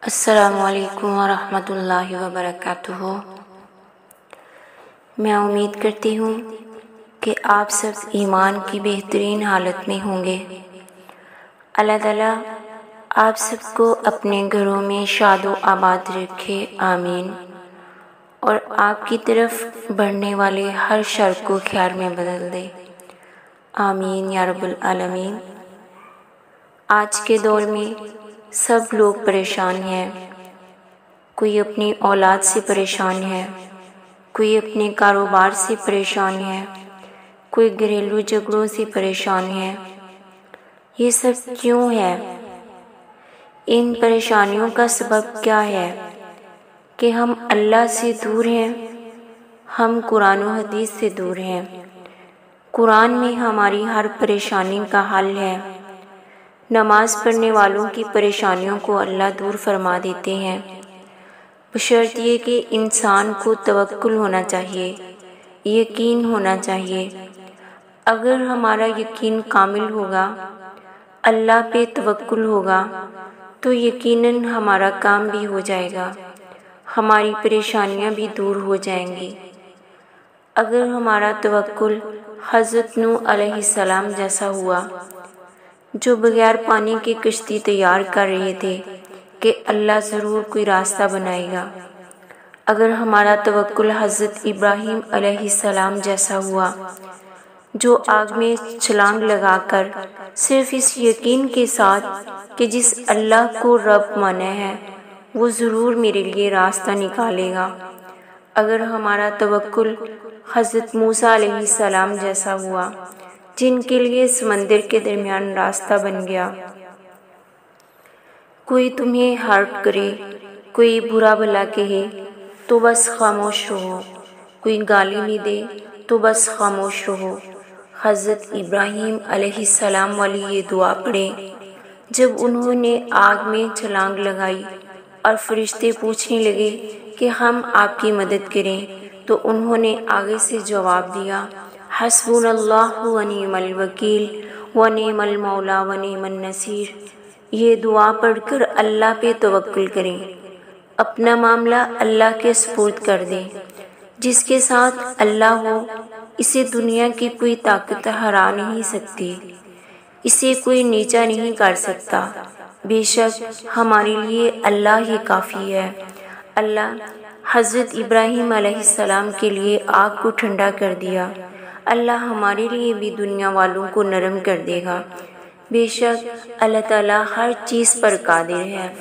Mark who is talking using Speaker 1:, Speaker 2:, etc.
Speaker 1: السلام علیکم ورحمۃ اللہ وبرکاتہ۔ میں امید کرتی ہوں کہ آپ سب ایمان کی بہترین حالت میں ہوں گے۔ اللہ تعالیٰ آپ سب کو اپنے گھروں میں شاد و آباد رکھے، آمین، اور آپ کی طرف بڑھنے والے ہر شر کو خیر میں بدل دے، آمین یا رب العالمین۔ آج کے دور میں سب لوگ پریشان ہیں، کوئی اپنی اولاد سے پریشان ہے، کوئی اپنے کاروبار سے پریشان ہے، کوئی گھریلو جھگڑوں سے پریشان ہے۔ یہ سب کیوں ہے؟ ان پریشانیوں کا سبب کیا ہے؟ کہ ہم اللہ سے دور ہیں، ہم قرآن و حدیث سے دور ہیں۔ قرآن میں ہماری ہر پریشانی کا حل ہے۔ نماز پڑھنے والوں کی پریشانیوں کو اللہ دور فرما دیتے ہیں، بشرط یہ کہ انسان کو توکل ہونا چاہیے، یقین ہونا چاہیے۔ اگر ہمارا یقین کامل ہوگا، اللہ پہ توکل ہوگا، تو یقیناً ہمارا کام بھی ہو جائے گا، ہماری پریشانیاں بھی دور ہو جائیں گی۔ اگر ہمارا توکل حضرت نوح علیہ السلام جیسا ہوا، جو بغیر پانی کی کشتی تیار کر رہے تھے کہ اللہ ضرور کوئی راستہ بنائے گا، اگر ہمارا توکل حضرت ابراہیم علیہ السلام جیسا ہوا، جو آگ میں چھلانگ لگا کر صرف اس یقین کے ساتھ کہ جس اللہ کو رب مانا ہے وہ ضرور میرے لیے راستہ نکالے گا، اگر ہمارا توکل حضرت موسیٰ علیہ السلام جیسا ہوا، جن کے لیے سمندر کے درمیان راستہ بن گیا۔ کوئی تمہیں ہرٹ کرے، کوئی برا بھلا کہے تو بس خاموش رہو، کوئی گالی بھی دے تو بس خاموش رہو۔ حضرت ابراہیم علیہ السلام والی یہ دعا پڑھیں جب انہوں نے آگ میں چھلانگ لگائی اور فرشتے پوچھنے لگے کہ ہم آپ کی مدد کریں، تو انہوں نے آگے سے جواب دیا، حسبنا اللہ ونعم الوکیل ونعم المولا ونعم النصیر۔ یہ دعا پڑھ کر اللہ پہ توکل کریں، اپنا معاملہ اللہ کے سپرد کر دیں۔ جس کے ساتھ اللہ ہو، اسے دنیا کی کوئی طاقت ہرا نہیں سکتی، اسے کوئی نیچا نہیں کر سکتا۔ بے شک ہمارے لیے اللہ ہی کافی ہے۔ اللہ حضرت ابراہیم علیہ السلام کے لیے آگ کو ٹھنڈا کر دیا، اللہ ہمارے لیے بھی دنیا والوں کو نرم کر دے گا۔ بے شک اللہ تعالیٰ ہر چیز پر قادر ہے۔